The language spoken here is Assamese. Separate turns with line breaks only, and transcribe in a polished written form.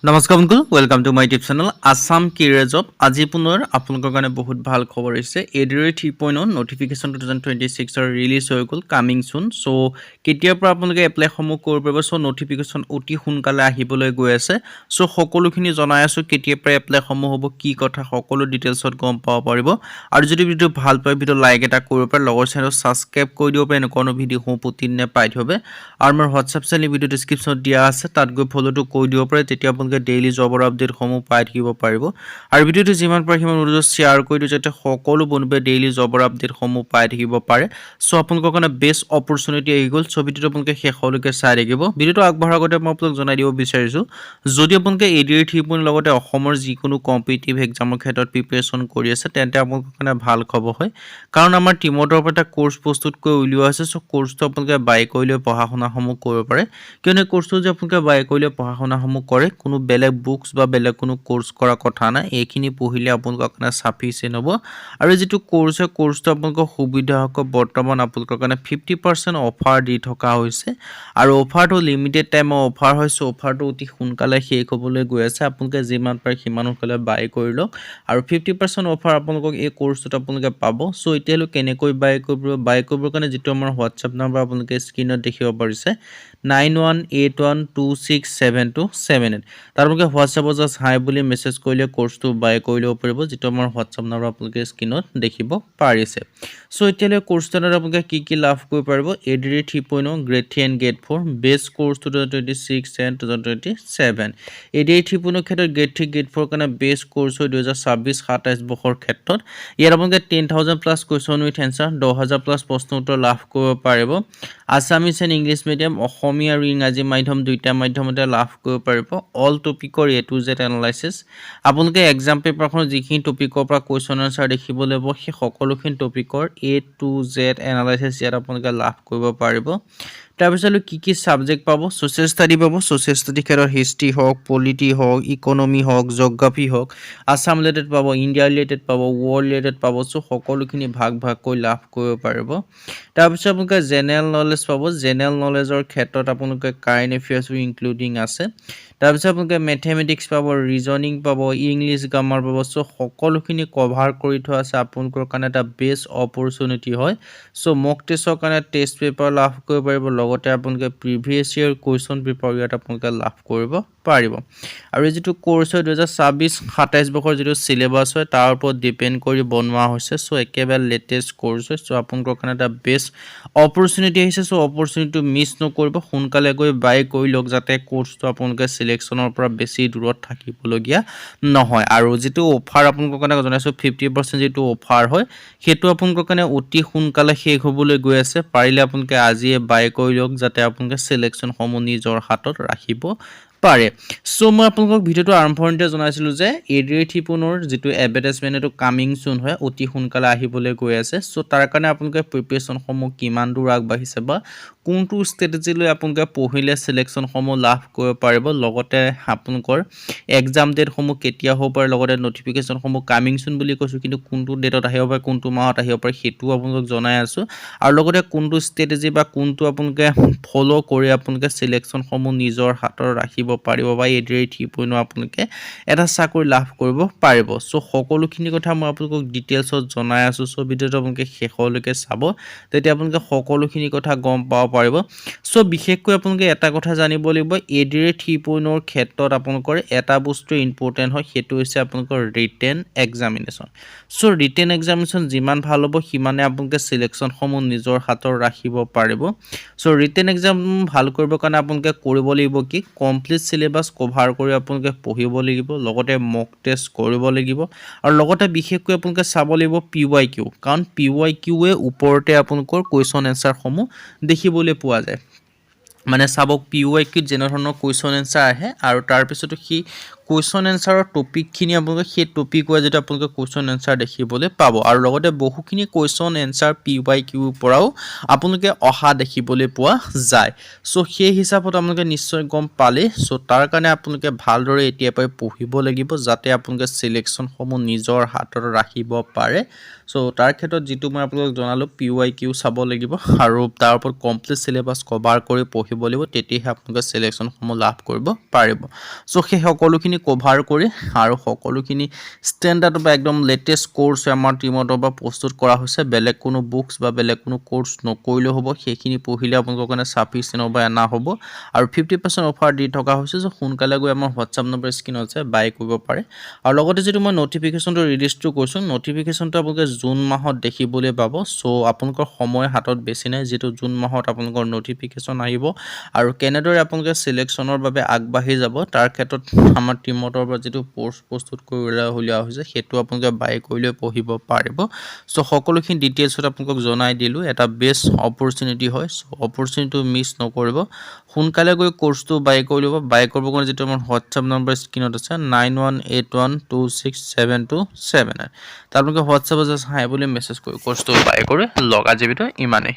নমস্কাৰ বন্ধুসকল, welcome to my YouTube channel Assam career job. আজি পুনৰ আপোনালোকৰ কাৰণে বহুত ভাল খবৰ হৈছে। এডিআৰ 3.0 নটিফিকেশ্যন 2026 ৰিলিজ হৈ গ'ল, কামিং চুন। চ' কেতিয়াৰ পৰা আপোনালোকে এপ্লাইসমূহ কৰিব পাৰিব। চ' নটিফিকেশ্যন অতি সোনকালে আহিবলৈ গৈ আছে। চ' সকলোখিনি জনাই আছোঁ, কেতিয়াৰ পৰা এপ্লাইসমূহ হ'ব, কি কথা, সকলো ডিটেইলছত গম পাব পাৰিব। আৰু যদি ভিডিঅ' ভাল পায়, ভিডিঅ' লাইক এটা কৰিব পাৰে, লগৰ চেনেল ছাবস্ক্ৰাইব কৰি দিব পাৰে, এনেকুৱা ভিডিঅ'সমূহ প্ৰতিদিনে পাই থ'বে। আৰু মোৰ হোৱাটছআপ চেনেল ভিডিঅ' ডিছক্ৰিপশ্যনত দিয়া আছে, তাত গৈ ফ'ল'টো কৰি দিব পাৰে, তেতিয়া ডেইলি জবৰ আপডেটসমূহ পাই থাকিব পাৰিব। আৰু ভিডিঅ'টো যিমান পাৰে সিমান শ্বেয়াৰ কৰি দিওঁ, যাতে সকলো বন্ধুৱে ডেইলি জবৰ আপডেটসমূহ পাই থাকিব পাৰে। চ' আপোনালোকৰ কাৰণে বেষ্ট অপৰচুনিটি আহি গ'ল। চ' ভিডিঅ'টো আপোনালোকে শেষলৈকে চাই থাকিব। ভিডিঅ'টো আগবঢ়াৰ আগতে মই আপোনাক জনাই দিব বিচাৰিছোঁ, যদি আপোনালোকে এডিআৰ 3.0 লগতে অসমৰ যিকোনো কম্পিটিটিভ এক্সামৰ ক্ষেত্ৰত প্ৰিপেৰেশ্যন কৰি আছে, তেন্তে আপোনালোকৰ কাৰণে ভাল খবৰ হয়। কাৰণ আমাৰ টিমৰ তৰফৰ এটা কোৰ্চ প্ৰস্তুত কৰি উলিওৱা হৈছে। চ' কোৰ্চটো আপোনালোকে বাই কৰি লৈ পঢ়া শুনাসমূহ কৰিব পাৰে। কিয়নো কোৰ্চটো যে আপোনালোকে বাই কৰি লৈ পঢ়া শুনাসমূহ কৰে, কোনো বেলেগ বুকছ বা বেলেগ কোনো কোৰ্চ কৰা কথা নাই, এইখিনি পঢ়িলে আপোনালোকৰ কাৰণে চাফিচিয়েণ্ট হ'ব। আৰু যিটো কোৰ্চ হয়, কোৰ্চটো আপোনালোকৰ সুবিধা হওক, বৰ্তমান আপোনালোকৰ কাৰণে 50% অফাৰ দি থকা হৈছে। আৰু অফাৰটো লিমিটেড টাইমৰ অফাৰ হয়। চ' অফাৰটো অতি সোনকালে শেষ হ'বলৈ গৈ আছে। আপোনালোকে যিমান পাৰে সিমান সোনকালে বাই কৰি লওক। আৰু 50% অফাৰ আপোনালোকক এই কোৰ্চটোত আপোনালোকে পাব। চ' এতিয়ালৈ কেনেকৈ বাই কৰিব, বাই কৰিবৰ কাৰণে যিটো আমাৰ হোৱাটছআপ নাম্বাৰ আপোনালোকে স্ক্ৰীণত দেখিব পাৰিছে, 9181267278, তাৰ আপোনালোকে হোৱাটছআপত জাষ্ট হাই বুলি মেছেজ কৰিলে কোৰ্চটো বাই কৰি ল'ব পাৰিব, যিটো আমাৰ হোৱাটছআপ নাম্বাৰ আপোনালোকে স্ক্ৰীণত দেখিব পাৰিছে। চ' এতিয়ালৈ কোৰ্চটোত আপোনালোকে কি লাভ কৰিব পাৰিব, ADR 3.0 grade 3 and grade 4 best course 2026 and 2027। ADR 3.0 ক্ষেত্ৰত গ্ৰেড 3 গ্ৰেড 4 কাৰণে বেষ্ট কোৰ্চ হয় 2026-27 বৰ্ষৰ ক্ষেত্ৰত। ইয়াত আপোনালোকে 10,000+ কুৱেশ্যন উইথ এনচাৰ, 10,000+ প্ৰশ্ন উত্তৰ লাভ কৰিব পাৰিব। Assamese and English medium, Asomiya আৰু ইংৰাজী মাধ্যম দুইটা মাধ্যমতে লাভ কৰিব পাৰিব। অল টপিকৰ A to Z এনালাইচিছ, আপোনালোকে এক্সাম পেপাৰখনত যিখিনি টপিকৰ পৰা কুৱেশ্যন আনচাৰ দেখিবলৈ পাব, সেই সকলোখিনি টপিকৰ A to Z এনালাইচিছ ইয়াত আপোনালোকে লাভ কৰিব পাৰিব। তাৰপিছত কি ছাবজেক্ট পাব, ছ'চিয়েল ষ্টাডি পাব। ছ'চিয়েল ষ্টাডি ক্ষেত্ৰত হিষ্ট্ৰী হওক, পলিটি হওক, ইকনমি হওক, জিঅ'গ্ৰাফী হওক, আছাম ৰিলেটেড পাব, ইণ্ডিয়া ৰিলেটেড পাব, ৱৰ্ল্ড ৰিলেটেড পাব। চ' সকলোখিনি ভাগকৈ লাভ কৰিব পাৰিব। তাৰপিছত আপোনালোকে জেনেৰেল নলেজ পাব। জেনেৰেল নলেজৰ ক্ষেত্ৰত আপোনালোকে কাৰেণ্ট এফেয়াৰ্ছো ইনক্লুডিং আছে। তাৰপিছত আপোনালোকে মেথমেটিক্স পাব, ৰিজনিং পাব, ইংলিছ গ্ৰামাৰ পাব। চ' সকলোখিনি কভাৰ কৰি থোৱা আছে, আপোনালোকৰ কাৰণে এটা বেষ্ট অপৰচুনিটি হয়। চ' মক টেষ্টৰ কাৰণে টেষ্ট পেপাৰ লাভ কৰিব পাৰিব, লগতে আপোনালোকে প্ৰিভিয়াছ ইয়েৰ কুৱেশ্যন পেপাৰ ইয়াত আপোনালোকে লাভ কৰিব পাৰিব। আৰু যিটো কোৰ্চ হয় 2026-27 বৰ্ষৰ যিটো চিলেবাছ হয়, তাৰ ওপৰত ডিপেণ্ড কৰি বনোৱা হৈছে। চ' একেবাৰে লেটেষ্ট কোৰ্চ হয়। চ' আপোনালোকৰ কাৰণে এটা বেষ্ট অপৰচুনিটি আহিছে। চ' অপৰচুনিটিটো মিছ নকৰিব, সোনকালে গৈ বাই কৰি লওক, যাতে কোৰ্চটো আপোনালোকে চিলেকশ্যনৰ পৰা বেছি দূৰত থাকিবলগীয়া নহয়। আৰু যিটো অফাৰ আপোনালোকৰ কাৰণে জনাইছোঁ, 50% যিটো অফাৰ হয়, সেইটো আপোনালোকৰ কাৰণে অতি সোনকালে শেষ হ'বলৈ গৈ আছে। পাৰিলে আপোনালোকে আজিয়ে বাই কৰি লওক, যাতে আপোনালোকে চিলেকশ্যনসমূহ নিজৰ হাতত ৰাখিব পাৰে। চ' মই আপোনালোকক ভিডিঅ'টো আৰম্ভণিতে জনাইছিলোঁ যে এডিআৰ 3.0 যিটো এডভাৰটাইজমেণ্ট, এইটো কামিং চুন হয়, অতি সোনকালে আহিবলৈ গৈ আছে। চ' তাৰ কাৰণে আপোনালোকে প্ৰিপেৰেশ্যনসমূহ কিমান দূৰ আগবাঢ়িছে বা কোনটো ষ্ট্ৰেটেজি লৈ আপোনালোকে পঢ়িলে চিলেকশ্যনসমূহ লাভ কৰিব পাৰিব, লগতে আপোনালোকৰ এক্সাম ডেটসমূহ কেতিয়া হ'ব পাৰে, লগতে নটিফিকেশ্যনসমূহ কামিং চুন বুলি কৈছোঁ, কিন্তু কোনটো ডেটত আহিব পাৰে, কোনটো মাহত আহিব পাৰে, সেইটোও আপোনালোকক জনাই আছোঁ। আৰু লগতে কোনটো ষ্ট্ৰেটেজি বা কোনটো আপোনালোকে ফ'ল' কৰি আপোনালোকে চিলেকশ্যনসমূহ নিজৰ হাতত ৰাখিব পাৰিব বা এডিআৰ 3.0 আপোনালোকে এটা চাকৰি লাভ কৰিব পাৰিব। চ' সকলোখিনি কথা মই আপোনালোকক ডিটেইলছত জনাই আছোঁ। চ' ভিডিঅ'টো আপোনালোকে শেষলৈকে চাব, তেতিয়া আপোনালোকে সকলোখিনি কথা গম পাব পাৰিব। চ' বিশেষকৈ আপোনালোকে এটা কথা জানিব লাগিব, এডিআৰ 3.0 ক্ষেত্ৰত আপোনালোকৰ এটা বস্তু ইম্পৰ্টেণ্ট হয়, সেইটো হৈছে আপোনালোকৰ ৰিটেন এক্সামিনেশ্যন। চ' ৰিটেন এক্সামিনেশ্যন যিমান ভাল হ'ব, সিমানে আপোনালোকে চিলেকশ্যনসমূহ নিজৰ হাতত ৰাখিব পাৰিব। চ' ৰিটেন এক্সাম ভাল কৰিবৰ কাৰণে আপোনালোকে কৰিব লাগিব কি, কমপ্লিট চিলেবাছ কভাৰ কৰি আপোনালোকে পঢ়িব লাগিব, লগতে মক টেষ্ট কৰিব লাগিব, আৰু লগতে বিশেষকৈ আপোনালোকে চাব লাগিব PYQ, কাৰণ PYQয়ে ওপৰতে আপোনালোকৰ কুৱেশ্যন এনচাৰসমূহ দেখিবলৈ পোৱা যায়। মানে চাব PYQত যেনেধৰণৰ কুৱেশ্যন এনচাৰ আহে, আৰু তাৰপিছতো সেই কুৱেশ্যন এনচাৰৰ টপিকখিনি আপোনালোকে সেই টপিক ৱাইজ যেতিয়া আপোনালোকে কুৱেশ্যন এনচাৰ দেখিবলৈ পাব আৰু লগতে বহুখিনি কুৱেশ্যন এনচাৰ PYQ পৰাও আপোনালোকে অহা দেখিবলৈ পোৱা যায়। চ' সেই হিচাপত আপোনালোকে নিশ্চয় গম পালে। চ' তাৰ কাৰণে আপোনালোকে ভালদৰে এতিয়াৰ পৰাই পঢ়িব লাগিব যাতে আপোনালোকে চিলেকশ্যনসমূহ নিজৰ হাতত ৰাখিব পাৰে। চ' তাৰ ক্ষেত্ৰত যিটো মই আপোনালোকক জনালোঁ PYQ চাব লাগিব আৰু তাৰ ওপৰত কমপ্লিট চিলেবাছ কভাৰ কৰি পঢ়িব লাগিব, তেতিয়াহে আপোনালোকে চিলেকশ্যনসমূহ লাভ কৰিব পাৰিব। চ' সেই সকলোখিনি কভাৰ কৰি আৰু সকলোখিনি ষ্টেণ্ডাৰ্ড বা একদম লেটেষ্ট কোৰ্চ আমাৰ টিমত বা প্ৰস্তুত কৰা হৈছে। বেলেগ কোনো বুকছ বা বেলেগ কোনো কোৰ্চ নকৰিলেও হ'ব, সেইখিনি পঢ়িলে আপোনালোকৰ কাৰণে চাফিচিয়েণ্ট বা এনা হ'ব। আৰু 50% অফাৰ দি থকা হৈছে, যে সোনকালে গৈ আমাৰ হোৱাটছআপ নম্বৰ স্ক্ৰীনত আছে বাই কৰিব পাৰে। আৰু লগতে যিটো মই নটিফিকেশ্যনটো ৰিলিজটো কৰিছোঁ, নটিফিকেশ্যনটো আপোনালোকে জুন মাহত দেখিবলৈ পাব। চ' আপোনালোকৰ সময় হাতত বেছি নাই, যিটো জুন মাহত আপোনালোকৰ নটিফিকেশ্যন আহিব আৰু কেনেদৰে আপোনালোকে চিলেকশ্যনৰ বাবে আগবাঢ়ি যাব তাৰ ক্ষেত্ৰত আমাৰ টিমতৰ পৰা যিটো কোৰ্চ প্ৰস্তুত কৰি উলিওৱা হৈছে সেইটো আপোনালোকে বাই কৰিলৈ পঢ়িব পাৰিব। চ' সকলোখিনি ডিটেইলছত আপোনালোকক জনাই দিলোঁ। এটা বেষ্ট অপৰচুনিটি হয়, চ' অপৰচুনিটিটো মিছ নকৰিব। সোনকালে গৈ কোৰ্চটো বাই কৰি ল'ব। বাই কৰিবৰ কাৰণে যিটো আমাৰ হোৱাটছআপ নম্বৰ স্ক্ৰীনত আছে 9181267279, তাত আপোনালোকে হোৱাটছআপত জাষ্ট হাই বুলি মেছেজ কৰি কোৰ্চটো বাই কৰি লগ। আজি ভিডিঅ' ইমানেই।